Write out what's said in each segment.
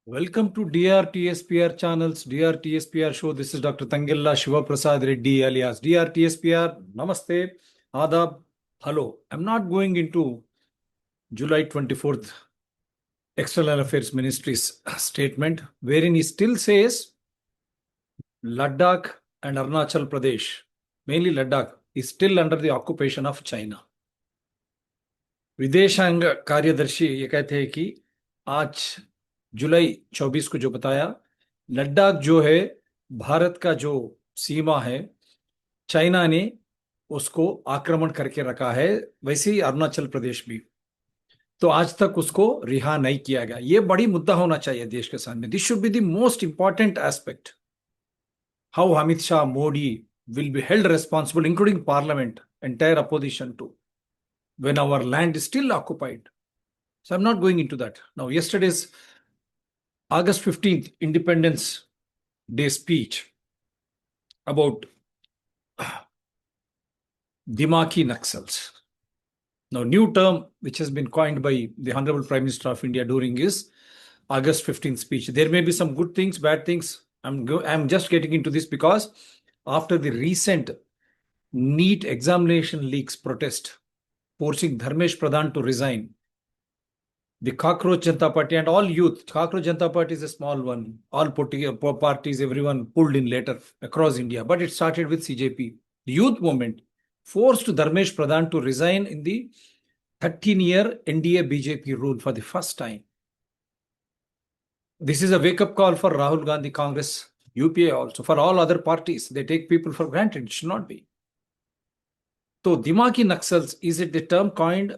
Welcome to DRTSPR channels, DRTSPR show. This is Dr. Tangella Shiva Prasad Reddy alias DRTSPR. Namaste, Adab, hello. I'm not going into July 24th External Affairs Ministry's statement, wherein he still says Ladakh and Arunachal Pradesh, mainly Ladakh, is still under the occupation of China. विदेशांग कार्यदर्शी ये कहते हैं कि आज जुलाई 24 को जो बताया, लद्दाख जो है भारत का जो सीमा है, चाइना ने उसको आक्रमण करके रखा है, वैसे ही अरुणाचल प्रदेश भी। तो आज तक उसको रिहा नहीं किया गया। ये बड़ी मुद्दा होना चाहिए देश के सामने। This should be the most important aspect. How Amit Shah, Modi will be held responsible, including parliament, entire opposition too, when our land is still occupied. So I'm not going into that. Now, yesterday's August 15th Independence Day speech about Dimaki Naxals. Now, new term which has been coined by the Honorable Prime Minister of India during his August 15th speech. There may be some good things, bad things. I'm just getting into this because after the recent NEET examination leaks protest, forcing Dharmesh Pradhan to resign, the Cockroach Janata Party and all youth, Cockroach Janata Party is a small one, all parties, everyone pulled in later across India, but it started with CJP. The youth movement forced Dharmesh Pradhan to resign in the 13-year NDA BJP rule for the first time. This is a wake-up call for Rahul Gandhi, Congress, UPA also, for all other parties. They take people for granted. It should not be. So, Dimaki Naxals, is it the term coined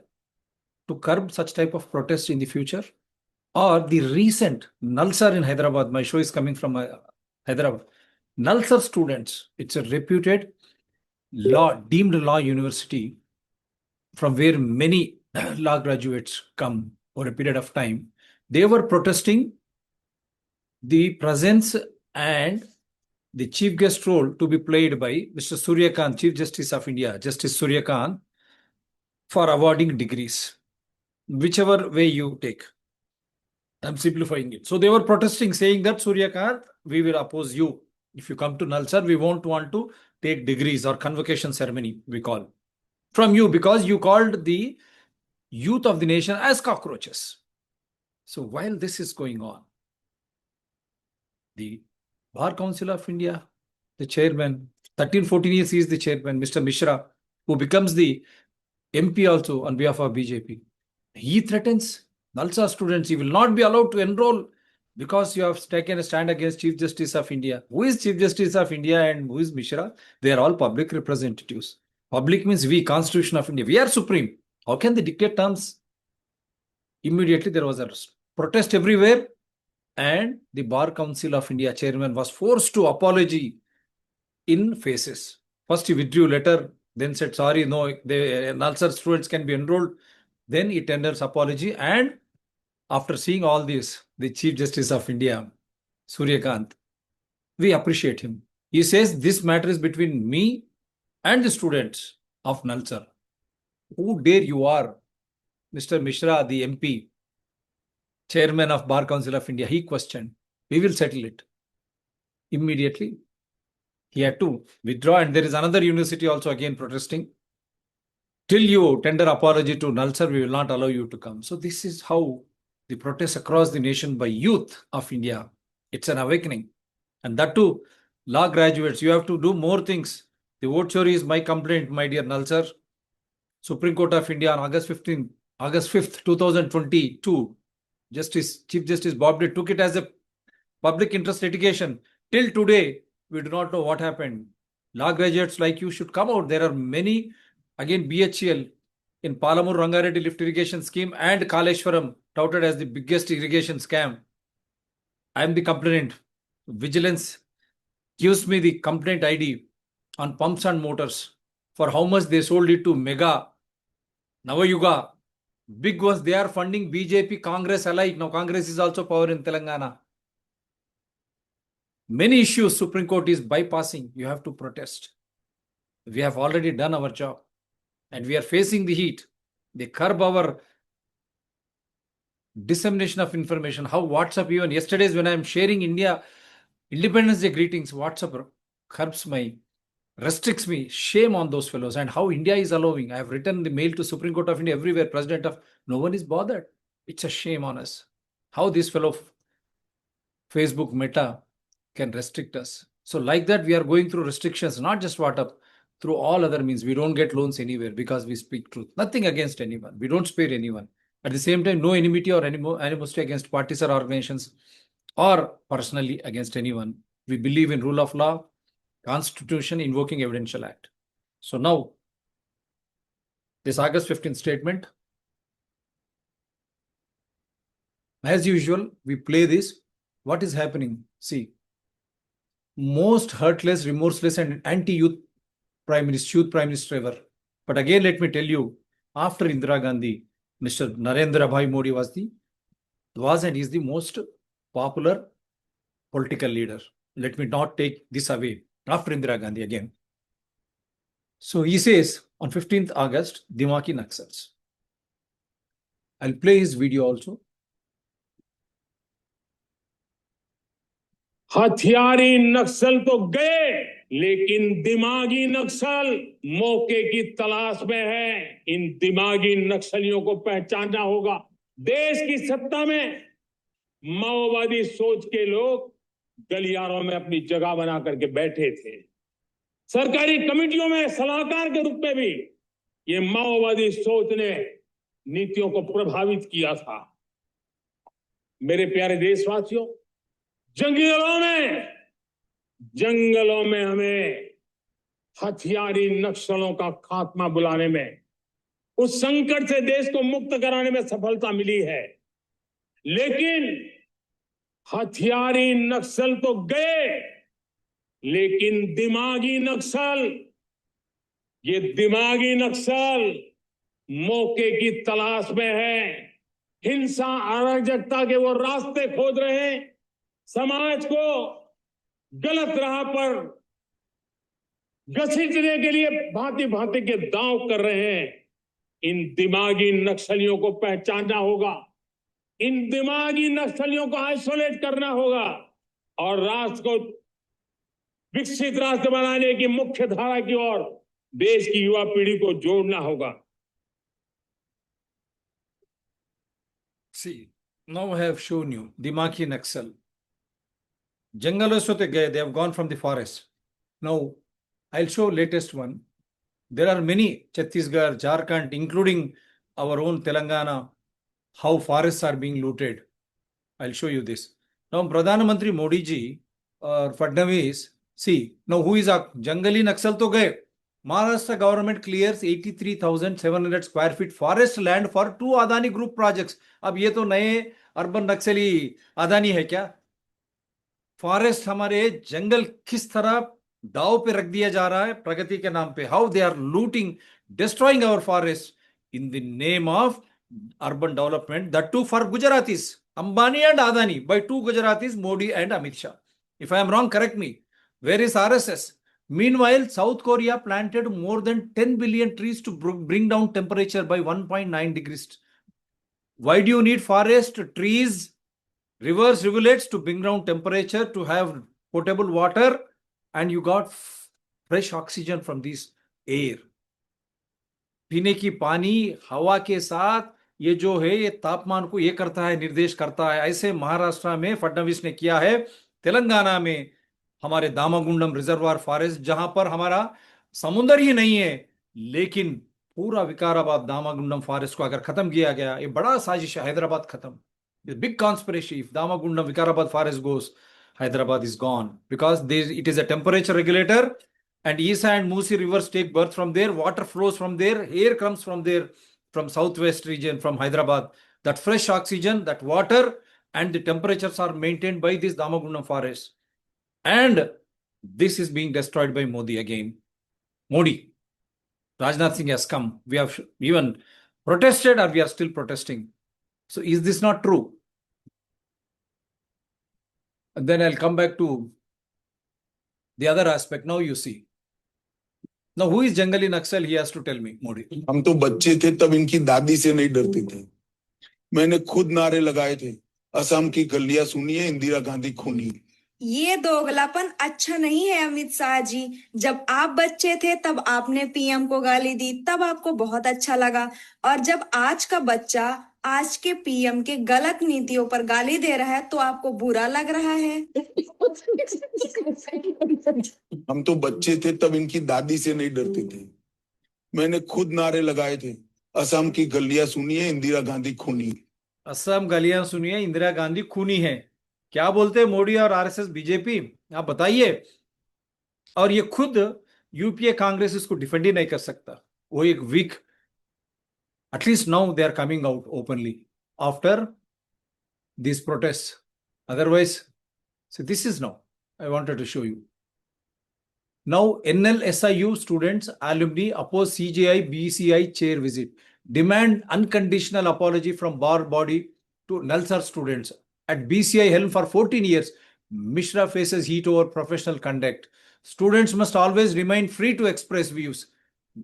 to curb such type of protest in the future? Or the recent Nalsar in Hyderabad, my show is coming from Hyderabad. Nalsar students, it's a reputed deemed law university from where many law graduates come over a period of time. They were protesting the presence and the chief guest role to be played by Mr. Surya Kant, Chief Justice of India, Justice Surya Kant, for awarding degrees, whichever way you take. I'm simplifying it. So they were protesting, saying that Surya Kant, we will oppose you. If you come to Nalsar, we won't want to take degrees or convocation ceremony, we call, from you, because you called the youth of the nation as cockroaches. So while this is going on, the Bar Council of India, the chairman, 13-14 years he is the chairman, Mr. Mishra, who becomes the MP also on behalf of BJP. He threatens Nalsar students, you will not be allowed to enroll because you have taken a stand against Chief Justice of India. Who is Chief Justice of India and who is Mishra? They are all public representatives. Public means we, Constitution of India. We are supreme. How can they dictate terms? Immediately there was a protest everywhere, and the Bar Council of India chairman was forced to apology in phases. First he withdrew letter, then said sorry, no, the Nalsar students can be enrolled. Then he tenders apology, and after seeing all this, the Chief Justice of India, Surya Kant, we appreciate him. He says this matter is between me and the students of Nalsar. Who dare you are, Mr. Mishra, the MP, chairman of Bar Council of India, he questioned. We will settle it. Immediately, he had to withdraw, and there is another university also again protesting. Till you tender apology to Nalsar, we will not allow you to come. So this is how the protests across the nation by youth of India, it's an awakening. And that too, law graduates, you have to do more things. The vote chori is my complaint, my dear Nalsar. Supreme Court of India on August 5th, 2022, Chief Justice Bobde took it as a public interest litigation. Till today, we do not know what happened. Law graduates like you should come out. There are many, again, BHEL in Palamur Rangareddy lift irrigation scheme and Kaleshwaram touted as the biggest irrigation scam. I am the complainant. Vigilance gives me the complaint ID on pumps and motors for how much they sold it to Mega, Navayuga. Big ones, they are funding BJP, Congress alike. Now Congress is also power in Telangana. Many issues Supreme Court is bypassing. You have to protest. We have already done our job and we are facing the heat. They curb our dissemination of information, how WhatsApp, even yesterday's when I'm sharing India Independence Day greetings, WhatsApp curbs my, restricts me. Shame on those fellows. And how India is allowing. I have written the mail to Supreme Court of India everywhere, President of, no one is bothered. It's a shame on us. How this fellow Facebook Meta can restrict us. So like that, we are going through restrictions, not just WhatsApp, through all other means. We don't get loans anywhere because we speak truth. Nothing against anyone. We don't spare anyone. At the same time, no enmity or animosity against parties or organizations or personally against anyone. We believe in rule of law, Constitution, invoking Evidential Act. So now, this August 15th statement, as usual, we play this. What is happening? See, most heartless, remorseless, and anti-youth Prime Minister ever. But again, let me tell you, after Indira Gandhi, Mr. Narendra Bhai Modi was and is the most popular political leader. Let me not take this away. After Indira Gandhi again. So he says on 15th August, Dimaki Naxals. I'll play his video also. हथियारी नक्सल तो गए, लेकिन दिमागी नक्सल मौके की तलाश में है। इन दिमागी नक्सलियों को पहचानना होगा। देश की सत्ता में माओवादी सोच के लोग गलियारों में अपनी जगह बना करके बैठे थे। सरकारी कमेटियों में सलाहकार के रूप में भी ये माओवादी सोच ने नीतियों को प्रभावित किया था। मेरे प्यारे देशवासियों, जंगलों में हमें हथियारी नक्सलों का खात्मा बुलाने में, उस संकट से देश को मुक्त कराने में सफलता मिली है। लेकिन हथियारी नक्सल तो गए, लेकिन दिमागी नक्सल, ये दिमागी नक्सल मौके की तलाश में है। हिंसा, अराजकता के वो रास्ते खोज रहे हैं, समाज को गलत राह पर घसीटने के लिए भांति भांति के दांव कर रहे हैं। इन दिमागी नक्सलियों को पहचानना होगा, इन दिमागी नक्सलियों को आइसोलेट करना होगा और राष्ट्र को विकसित राष्ट्र बनाने की मुख्य धारा की ओर देश की युवा पीढ़ी को जोड़ना होगा। See, now I have shown you Dimaki Naxal. Jangaloं से तो गए, they have gone from the forest. Now, I'll show latest one. There are many, Chhattisgarh, Jharkhand, including our own Telangana, how forests are being looted. I'll show you this. Now, Pradhan Mantri Modi ji or Fadnavis, see, now who is a Jangali Naxal to gaye? Maharashtra government clears 83,700 square feet forest land for 2 Adani group projects. अब ये तो नए urban नक्सली अदानी है क्या? Forest, हमारे जंगल किस तरह दाव पे रख दिया जा रहा है प्रगति के नाम पे. How they are looting, destroying our forests in the name of urban development, that too for Gujaratis, Ambani and Adani, by 2 Gujaratis, Modi and Amit Shah. If I am wrong, correct me. Where is RSS? Meanwhile, South Korea planted more than 10 billion trees to bring down temperature by 1.9 degrees. Why do you need forest, trees, rivers, rivulets to bring down temperature, to have potable water, and you got fresh oxygen from this air? पीने की पानी हवा के साथ ये जो है ये तापमान को ये करता है, निर्देश करता है. ऐसे महाराष्ट्र में फडणवीस ने किया है. तेलंगाना में हमारे दामागुंडम रिजर्वायर फॉरेस्ट, जहां पर हमारा समुद्र ही नहीं है, लेकिन पूरा विकाराबाद दामागुंडम फॉरेस्ट को अगर खत्म किया गया, ये बड़ा साजिश है. हैदराबाद खत्म, big conspiracy. If Damagundam Vikarabad forest goes, Hyderabad is gone, because it is a temperature regulator, and Isa and Musi rivers take birth from there, water flows from there, air comes from there, from southwest region, from Hyderabad. That fresh oxygen, that water, and the temperatures are maintained by this Damagundam forest. And this is being destroyed by Modi again. Modi, Rajnath Singh has come. We have even protested, or we are still protesting. So is this not true? And then I'll come back to the other aspect. Now you see. Now who is Jangali Naxal? He has to tell me, Modi. हम तो बच्चे थे तब इनकी दादी से नहीं डरते थे. मैंने खुद नारे लगाए थे, असम की गलियां सुनिए, इंदिरा गांधी खूनी। ये दोगलापन अच्छा नहीं है अमित शाह जी। जब आप बच्चे थे तब आपने पीएम को गाली दी, तब आपको बहुत अच्छा लगा। और जब आज का बच्चा आज के पीएम के गलत नीतियों पर गाली दे रहा है तो आपको बुरा लग रहा है। हम तो बच्चे थे तब इनकी दादी से नहीं डरते थे। मैंने खुद नारे लगाए थे, असम की गलियां सुनिए, इंदिरा गांधी खूनी। असम गलियां सुनिए, इंदिरा गांधी खूनी है। क्या बोलते हैं मोदी और आरएसएस बीजेपी, आप बताइए। और ये खुद यूपीए कांग्रेस इसको डिफेंड ही नहीं कर सकता। वो एक week, at least now they are coming out openly after these protests. Otherwise, so this is now I wanted to show you. Now, NLSIU students, alumni oppose CJI BCI chair visit. Demand unconditional apology from bar body to Nalsar students. At BCI helm for 14 years, Mishra faces heat over professional conduct. Students must always remain free to express views.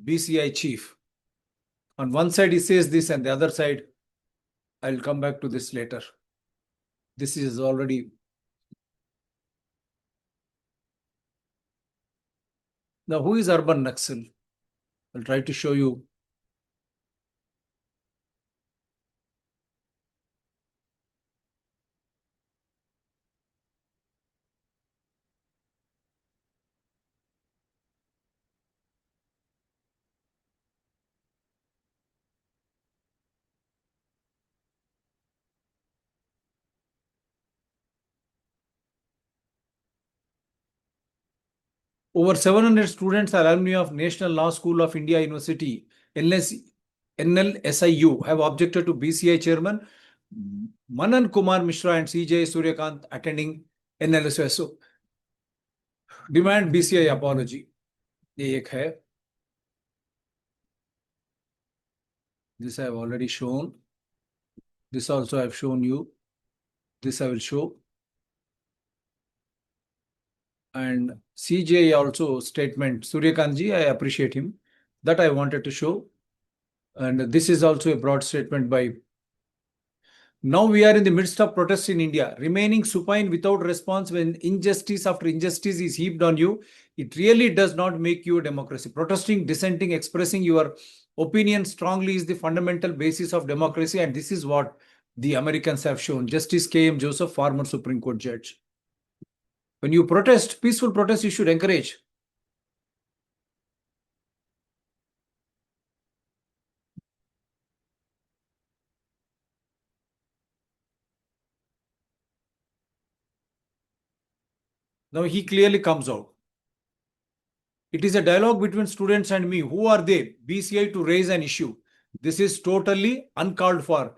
BCI chief. On one side, he says this, and the other side, I'll come back to this later. This is already. Now, who is Urban Naxal? I'll try to show you. Over 700 students, alumni of National Law School of India University, NLSIU, have objected to BCI chairman Manan Kumar Mishra and CJ Suryakant attending NLSIU. Demand BCI apology. ये एक है. This I have already shown. This also I have shown you. This I will show. And CJ also statement. Suryakant ji, I appreciate him. That I wanted to show. And this is also a broad statement by. Now we are in the midst of protests in India. Remaining supine without response when injustice after injustice is heaped on you, it really does not make you a democracy. Protesting, dissenting, expressing your opinion strongly is the fundamental basis of democracy, and this is what the Americans have shown. Justice K.M. Joseph, former Supreme Court judge. When you protest, peaceful protest, you should encourage. Now he clearly comes out. It is a dialogue between students and me. Who are they? BCI to raise an issue. This is totally uncalled for.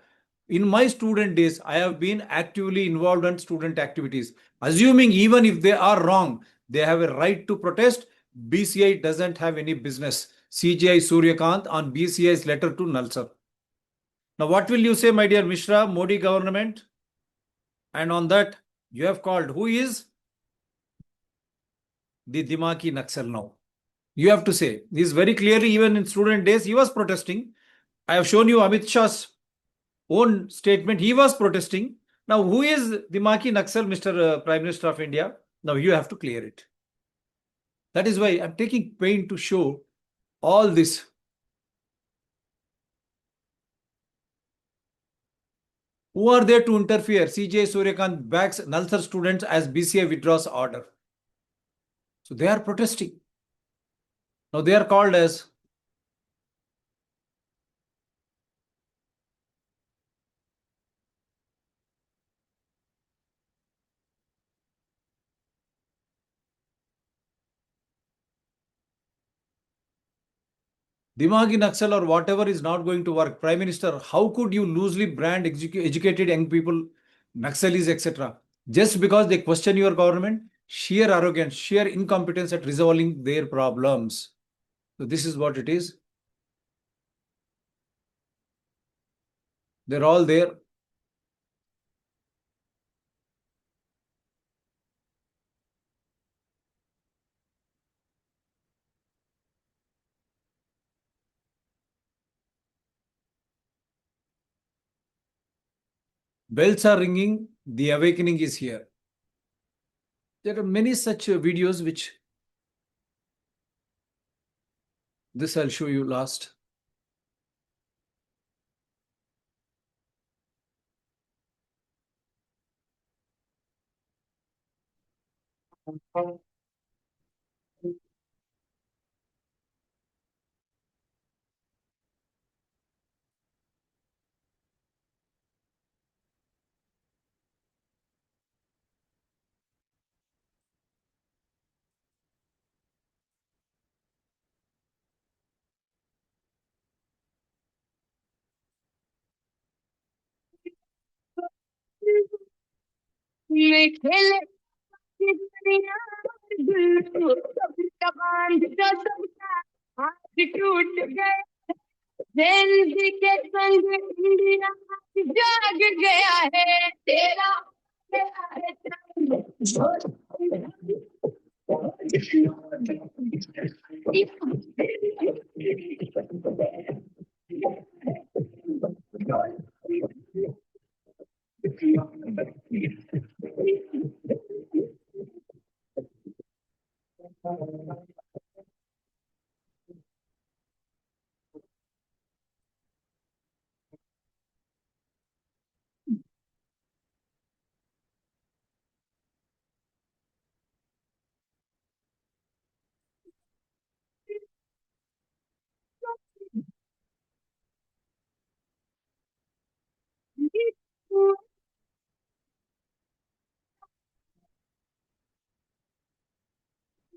In my student days, I have been actively involved in student activities. Assuming even if they are wrong, they have a right to protest. BCI doesn't have any business. CJI Suryakant on BCI's letter to Nalsar. Now, what will you say, my dear Mishra, Modi government? And on that, you have called. Who is the Dimaki Naxal now? You have to say. This very clearly, even in student days, he was protesting. I have shown you Amit Shah's own statement. He was protesting. Now, who is Dimaki Naxal, Mr. Prime Minister of India? Now, you have to clear it. That is why I'm taking pain to show all this. Who are there to interfere? CJ Suryakant backs Nalsar students as BCI withdraws order. So they are protesting. Now they are called as. Dimagi Naxal or whatever is not going to work. Prime Minister, how could you loosely brand educated young people, Naxalis, etc., just because they question your government? Sheer arrogance, sheer incompetence at resolving their problems. So this is what it is. They're all there. bells are ringing, the awakening is here. There are many such videos which this I'll show you last. मैं खेले दुनिया गुल्लू सबका बांध का सबका हाथ टूट गए जेंजी के संग इंडिया जाग गया है तेरा तेरा है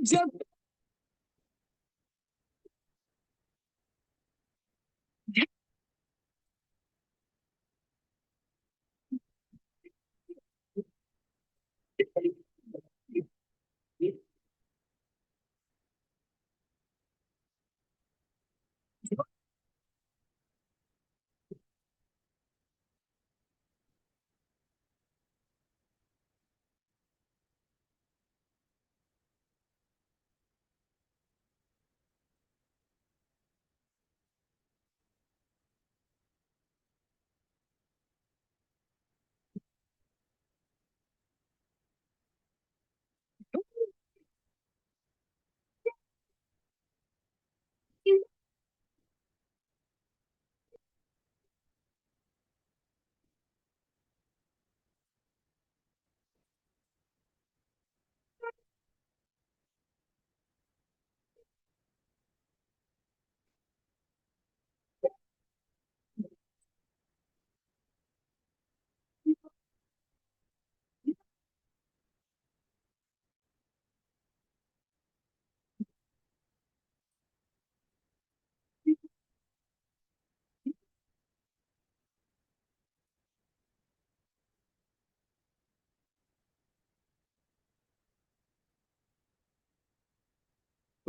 जब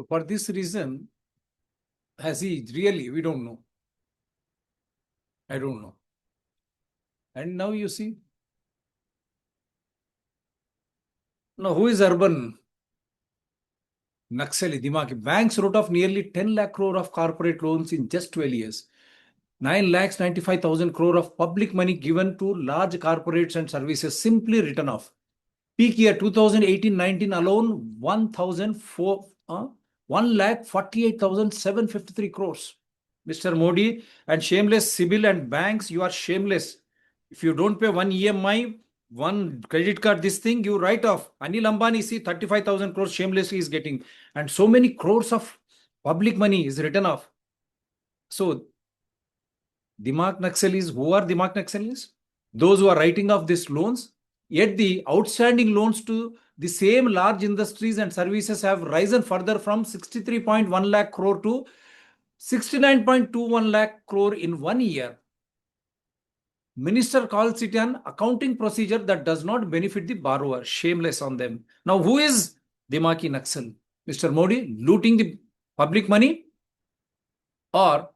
So for this reason, has he really? We don't know. I don't know. And now you see. Now, who is urban? Naxali, Dimaki. Banks wrote off nearly 10 lakh crore of corporate loans in just 12 years. 9 lakhs 95,000 crore of public money given to large corporates and services simply written off. Peak year 2018-19 alone, 1,48,753 crores. Mr. Modi and shameless Sibyl and banks, you are shameless. If you don't pay one EMI, one credit card, this thing, you write off. Anil Ambani, see 35,000 crores shamelessly is getting. And so many crores of public money is written off. So, Dimak Naxalis, who are Dimak Naxalis? Those who are writing off these loans, yet the outstanding loans to the same large industries and services have risen further from 63.1 lakh crore to 69.21 lakh crore in 1 year. Minister calls it an accounting procedure that does not benefit the borrower. Shameless on them. Now, who is Dimaki Naxal? Mr. Modi looting the public money? Or,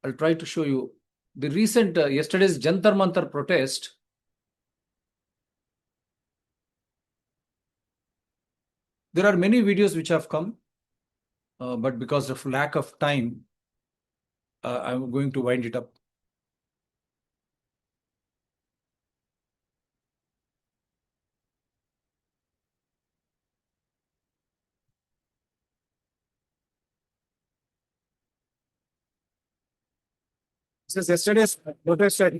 I'll try to show you the recent, yesterday's Jantar Mantar protest. There are many videos which have come, but because of lack of time, I'm going to wind it up. This is yesterday's protest at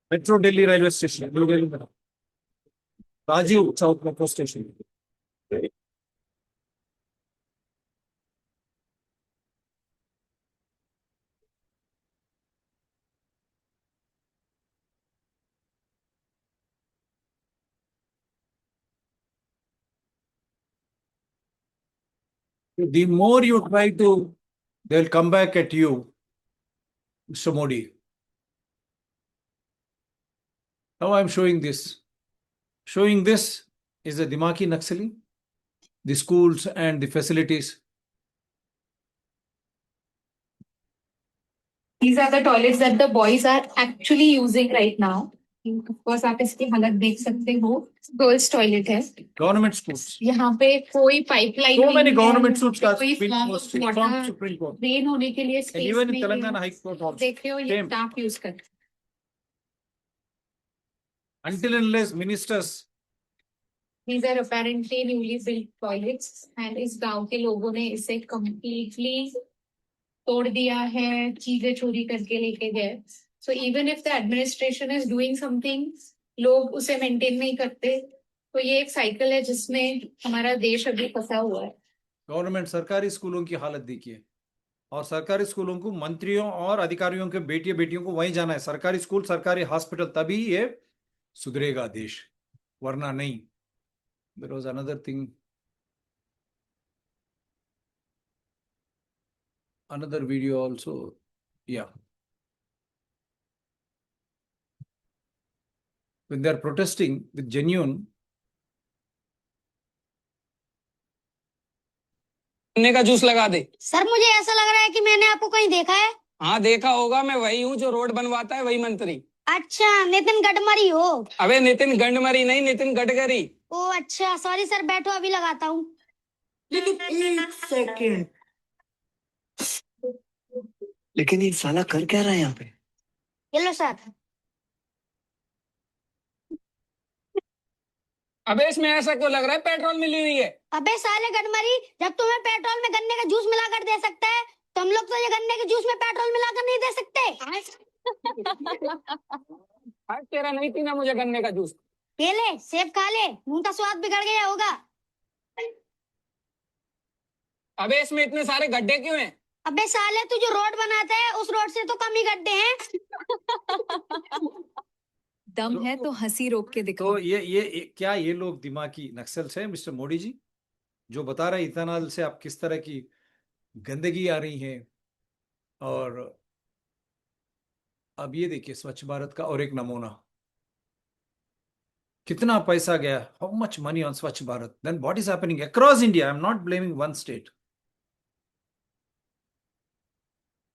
Metro Delhi railway station, New Delhi. Rajiv South Metro Station. The more you try to, they'll come back at you, Mr. Modi. Now I'm showing this. Showing this is the Dimaki Naxali, the schools and the facilities. These are the toilets that the boys are actually using right now. Of course, आप इसकी हालत देख सकते हो. Girls toilet है. Government schools. यहाँ पे कोई pipeline So many government schools are कोई built form for of state, from water Supreme Court. Drain होने के लिए And स्पेस even in नहीं Telangana है. High Court also. देख रहे हो ये Same. स्टाफ यूज करते हैं. Until and unless ministers, These are apparently newly built toilets and इस गांव के लोगों ने इसे completely तोड़ दिया है, चीजें चोरी करके लेके गए. So even if the administration is doing something, लोग उसे मेंटेन नहीं करते. तो ये एक साइकिल है जिसमें हमारा देश अभी फंसा हुआ है. गवर्नमेंट सरकारी स्कूलों की हालत देखिए, और सरकारी स्कूलों को मंत्रियों और अधिकारियों के बेटियों को वहीं जाना है. सरकारी स्कूल, सरकारी हॉस्पिटल, तभी ये सुधरेगा देश, वरना नहीं. There was another thing, another video also. Yeah. When they are protesting with genuine, गन्ने का जूस लगा दे. सर मुझे ऐसा लग रहा है कि मैंने आपको कहीं देखा है. हाँ देखा होगा, मैं वही हूँ जो रोड बनवाता है, वही मंत्री. अच्छा, नितिन गडकरी हो. अबे नितिन गडकरी नहीं, नितिन गडकरी. ओ अच्छा, सॉरी सर, बैठो अभी लगाता हूँ. लेकिन एक सेकंड, लेकिन ये साला कर क्या रहा है यहाँ पे? ये लो सर. अबे इसमें ऐसा क्यों लग रहा है पेट्रोल मिली हुई है? अबे साले गडकरी, जब तुम्हें पेट्रोल में गन्ने का जूस मिलाकर दे सकता है, तो हम लोग तो ये गन्ने के जूस में पेट्रोल मिलाकर नहीं दे सकते. आज तेरा नहीं पीना मुझे गन्ने का जूस. ये ले, सेब खा ले, मुंह का स्वाद बिगड़ गया होगा. अबे इसमें इतने सारे गड्ढे क्यों हैं? अबे साले, तू जो रोड बनाता है उस रोड से तो कम ही गड्ढे हैं. दम है तो हंसी रोक के दिखाओ. तो ये क्या ये लोग दिमागी नक्सल है मिस्टर मोदी जी, जो बता रहे हैं इथेनॉल से आप किस तरह की गंदगी आ रही है. और अब ये देखिए स्वच्छ भारत का और एक नमूना, कितना पैसा गया, how much money on Swachh Bharat. Then what is happening across India. I am not blaming one state.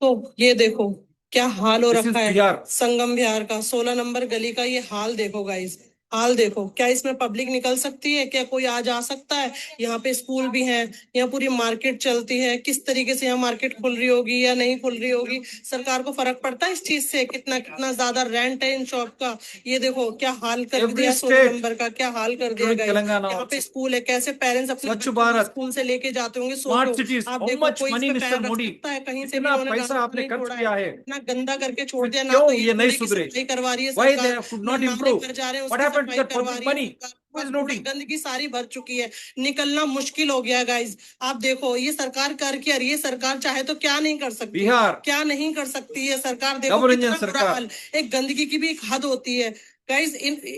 तो ये देखो क्या हाल हो This is रखा है बिहार. संगम बिहार का 16 नंबर गली का. ये हाल देखो गाइस, हाल देखो. क्या इसमें पब्लिक निकल सकती है? क्या कोई आ जा सकता है? यहाँ पे स्कूल भी है, यहाँ पूरी मार्केट चलती है. किस तरीके से यहाँ मार्केट खुल रही होगी या नहीं खुल रही होगी, सरकार को फर्क पड़ता है इस चीज से? कितना कितना ज्यादा रेंट है इन शॉप का. ये देखो क्या हाल कर Every दिया 16 state, नंबर का, क्या हाल कर दिया including गाइस. तेलंगाना यहाँ पे also. स्कूल है, कैसे पेरेंट्स अपने स्वच्छ बच्चों को भारत, स्कूल से लेके जाते होंगे. स्मार्ट सोचो सिटीज, आप हाउ देखो, मच कोई इस मनी पे मिस्टर पैर रख मोदी, सकता है? कहीं से भी कितना उन्होंने पैसा गंद आपने नहीं खर्च छोड़ा किया है, है. इतना गंदा करके छोड़ दिया. ना क्यों तो ये नहीं कूड़े की सुधरे? सफाई करवा रही है Why सरकार, they could ना not नाले improve? भर जा रहे हैं What उसकी happened to सफाई that करवा public रही है money? सरकार. Who is बस noting? गंदगी सारी भर चुकी है, निकलना मुश्किल हो गया गाइस. आप देखो ये सरकार कर क्या रही है. सरकार चाहे तो क्या नहीं कर सकती, बिहार, क्या नहीं कर सकती है सरकार. देखो डबल कितना इंजन बुरा सरकार. हाल. एक गंदगी की भी एक हद होती है गाइस.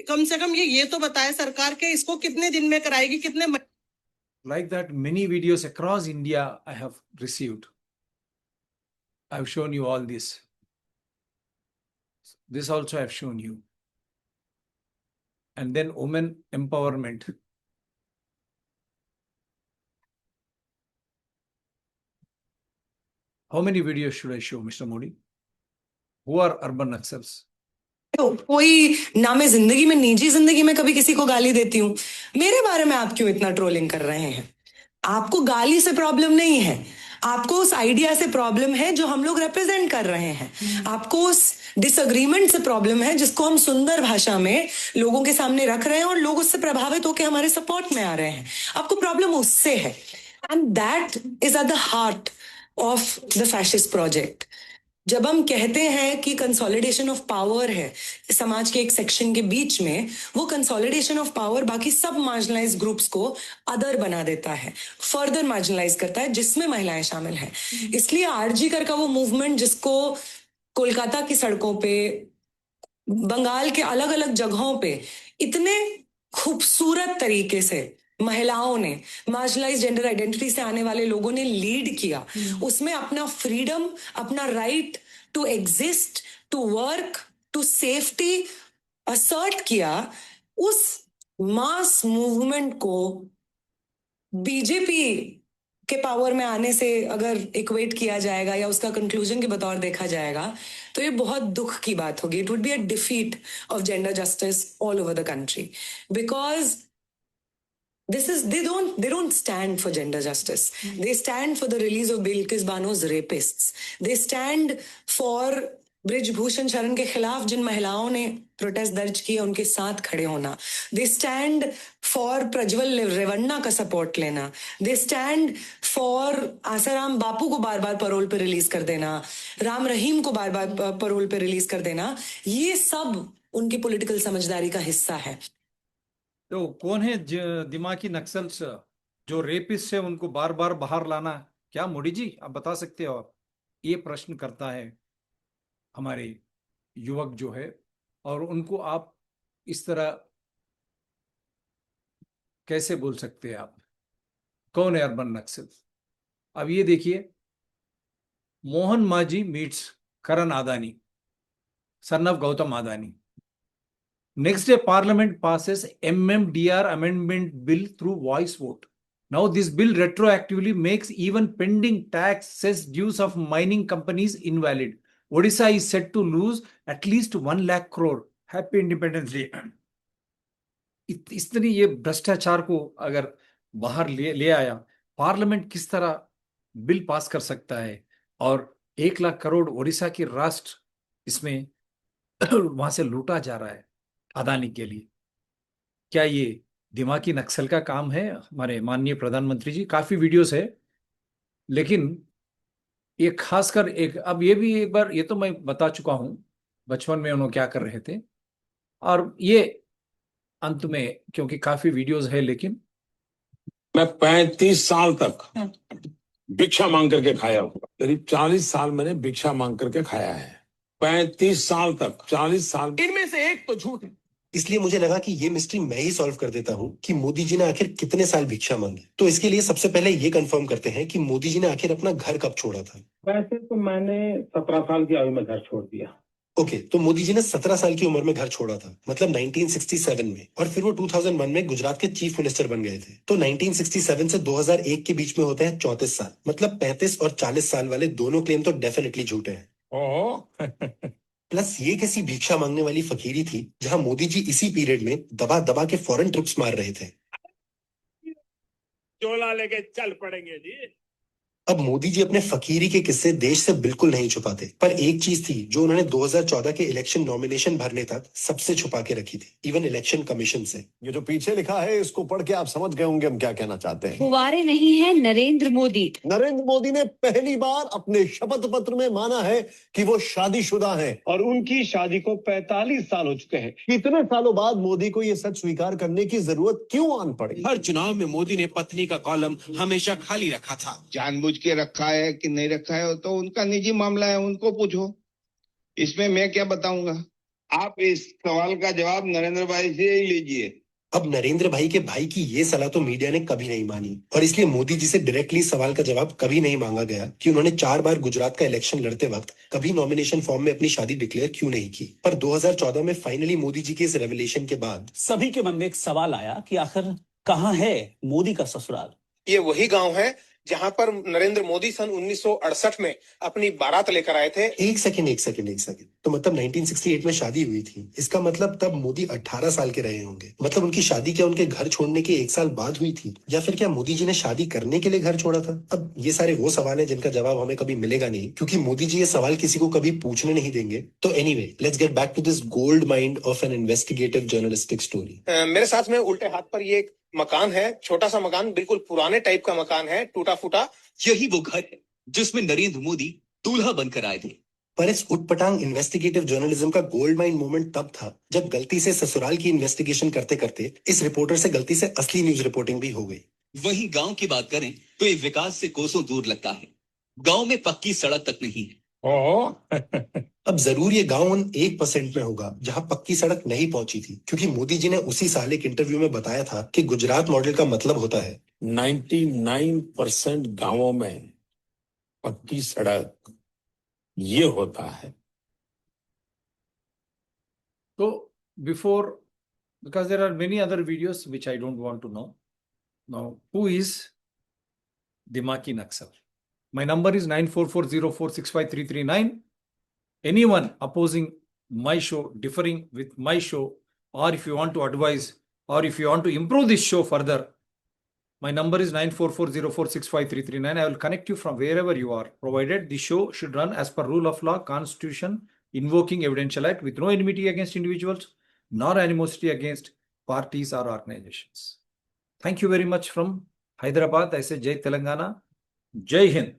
कम से कम ये तो बताए सरकार के इसको कितने दिन में कराएगी, कितने Like that, many videos across India I have received. I have shown you all this. This also I have shown you. And then women empowerment. How many videos should I show, Mr. Modi? Who are urban Naxals? कोई ना मैं जिंदगी में, निजी जिंदगी में कभी किसी को गाली देती हूँ. मेरे बारे में आप क्यों इतना ट्रोलिंग कर रहे हैं? आपको गाली से प्रॉब्लम नहीं है, आपको उस आइडिया से प्रॉब्लम है जो हम लोग रिप्रेजेंट कर रहे हैं. आपको उस डिसएग्रीमेंट से प्रॉब्लम है जिसको हम सुंदर भाषा में लोगों के सामने रख रहे हैं और लोग उससे प्रभावित होकर हमारे सपोर्ट में आ रहे हैं. आपको प्रॉब्लम उससे है. And that is at the heart of the fascist project. जब हम कहते हैं कि कंसोलिडेशन ऑफ पावर है समाज के एक सेक्शन के बीच में, वो कंसोलिडेशन ऑफ पावर बाकी सब मार्जिनलाइज ग्रुप्स को अदर बना देता है, फर्दर मार्जिनलाइज करता है, जिसमें महिलाएं शामिल हैं। इसलिए आरजी कर का वो मूवमेंट जिसको कोलकाता की सड़कों पे, बंगाल के अलग अलग जगहों पे इतने खूबसूरत तरीके से महिलाओं ने, मार्जिनलाइज जेंडर आइडेंटिटी से आने वाले लोगों ने लीड किया, उसमें अपना फ्रीडम, अपना right to exist, to work, to safety assert किया, उस मास मूवमेंट को बीजेपी के पावर में आने से अगर इक्वेट किया जाएगा या उसका कंक्लूजन के बतौर देखा जाएगा, तो ये बहुत दुख की बात होगी. It would be a defeat of gender justice all over the country, because they don't stand for gender justice. They stand for the release of Bilkis Banu's rapists. They stand for bridge Bhushan शरण के खिलाफ जिन महिलाओं ने protest दर्ज किए उनके साथ खड़े होना. They stand for Prajwal Revanna का सपोर्ट लेना. They stand for Asaram Bapu को बार बार पैरोल पे रिलीज कर देना, राम रहीम को बार बार पैरोल पे रिलीज कर देना. ये सब उनकी पॉलिटिकल समझदारी का हिस्सा है. तो कौन है दिमागी नक्सल्स जो रेपिस्ट है उनको बार बार बाहर लाना? क्या मोदी जी आप बता सकते हो? ये प्रश्न करता है हमारे युवक जो है, और उनको आप इस तरह कैसे बोल सकते हैं? आप कौन है अर्बन नक्सल? अब ये देखिए, Mohan Manjhi meets Karan Adani, son of Gautam Adani. Next day, Parliament passes MMDR amendment bill through voice vote. Now, this bill retroactively makes even pending tax cess dues of mining companies invalid. Odisha is set to lose at least 1 lakh crore. Happy Independence Day. इस तरह ये भ्रष्टाचार को अगर बाहर ले आया, parliament किस तरह बिल पास कर सकता है? और 1 लाख करोड़ ओडिशा की राष्ट्र इसमें वहां से लूटा जा रहा है अदानी के लिए. क्या ये दिमागी नक्सल का काम है? हमारे माननीय प्रधानमंत्री जी, काफी वीडियोस है, लेकिन ये खासकर एक, अब ये भी एक बार, ये तो मैं बता चुका हूं बचपन में उन्होंने क्या कर रहे थे, और ये अंत में, क्योंकि काफी वीडियोस है, लेकिन मैं 35 साल तक भिक्षा मांग करके खाया हूँ. करीब 40 साल मैंने भिक्षा मांग करके खाया है. 35 साल तक, 40 साल, इनमें से एक तो झूठ है. इसलिए मुझे लगा कि ये मिस्ट्री मैं ही सॉल्व कर देता हूँ कि मोदी जी ने आखिर कितने साल भिक्षा मांगी. तो इसके लिए सबसे पहले ये कंफर्म करते हैं कि मोदी जी ने आखिर अपना घर कब छोड़ा था. वैसे तो मैंने 17 साल की आयु में घर छोड़ दिया. ओके, तो मोदी जी ने 17 साल की उम्र में घर छोड़ा था, मतलब 1967 में, और फिर वो 2001 में गुजरात के चीफ मिनिस्टर बन गए थे. तो 1967 से 2001 के बीच में होते हैं 34 साल, मतलब 35 और 40 साल वाले दोनों क्लेम तो डेफिनेटली झूठे हैं. प्लस ये कैसी भिक्षा मांगने वाली फकीरी थी जहां मोदी जी इसी पीरियड में दबा दबा के फॉरेन ट्रिप्स मार रहे थे. चोला लेके चल पड़ेंगे जी. अब मोदी जी अपने फकीरी के किस्से देश से बिल्कुल नहीं छुपाते, पर एक चीज थी जो उन्होंने 2014 के इलेक्शन नॉमिनेशन भरने तक सबसे छुपा के रखी थी, इवन इलेक्शन कमीशन से. ये जो पीछे लिखा है इसको पढ़ के आप समझ गए होंगे हम क्या कहना चाहते हैं. फुवारे नहीं है नरेंद्र मोदी. नरेंद्र मोदी ने पहली बार अपने शपथ पत्र में माना है कि वो शादीशुदा हैं और उनकी शादी को 45 साल हो चुके हैं. इतने सालों बाद मोदी को ये सच स्वीकार करने की जरूरत क्यों आन पड़ी? हर चुनाव में मोदी ने पत्नी का कॉलम हमेशा खाली रखा था. जानबूझ के रखा है कि नहीं रखा है तो उनका निजी मामला है, उनको पूछो. इसमें मैं क्या बताऊंगा. आप इस सवाल का जवाब नरेंद्र भाई से ही लीजिए. अब नरेंद्र भाई के भाई की ये सलाह तो मीडिया ने कभी नहीं मानी, और इसलिए मोदी जी से डायरेक्टली सवाल का जवाब कभी नहीं मांगा गया कि उन्होंने 4 बार गुजरात का इलेक्शन लड़ते वक्त कभी नॉमिनेशन फॉर्म में अपनी शादी डिक्लेयर क्यों नहीं की. पर 2014 में फाइनली मोदी जी के इस रेवलेशन के बाद सभी के मन में एक सवाल आया कि आखिर कहाँ है मोदी का ससुराल. ये वही गांव है जहां पर नरेंद्र मोदी सन 1968 में अपनी बारात लेकर आए थे. एक सेकंड. तो मतलब 1968 में शादी हुई थी, इसका मतलब तब मोदी 18 साल के रहे होंगे. मतलब उनकी शादी क्या उनके घर छोड़ने के 1 साल बाद हुई थी, या फिर क्या मोदी जी ने शादी करने के लिए घर छोड़ा था? अब ये सारे वो सवाल हैं जिनका जवाब हमें कभी मिलेगा नहीं, क्योंकि मोदी जी ये सवाल किसी को कभी पूछने नहीं देंगे. तो anyway, let's get back to this gold mind of an investigative journalistic story. मेरे साथ में उल्टे हाथ पर ये एक मकान है, छोटा सा मकान, बिल्कुल पुराने टाइप का मकान है, टूटा फूटा. यही वो घर है जिसमें नरेंद्र मोदी दूल्हा बनकर आए थे. पर इस उटपटांग इन्वेस्टिगेटिव जर्नलिज्म का गोल्ड माइन मोमेंट तब था जब गलती से ससुराल की इन्वेस्टिगेशन करते करते इस रिपोर्टर से गलती से असली न्यूज रिपोर्टिंग भी हो गई। वहीं गांव की बात करें तो ये विकास से कोसों दूर लगता है। गांव में पक्की सड़क तक नहीं है। अब जरूर ये गांव उन 1% में होगा जहां पक्की सड़क नहीं पहुंची थी, क्योंकि मोदी जी ने उसी साल एक इंटरव्यू में बताया था कि गुजरात मॉडल का मतलब होता है 99% गांवों में पक्की सड़क ये होता है। So before, because there are many other videos which I don't want to know. Now, who is Dimaki Naxal? My number is 9440465339. Anyone opposing my show, differing with my show, or if you want to advise, or if you want to improve this show further, my number is 9440465339. I will connect you from wherever you are, provided the show should run as per rule of law, constitution, invoking evidential act with no enmity against individuals, nor animosity against parties or organizations. Thank you very much from Hyderabad. I say Jai Telangana, Jai Hind.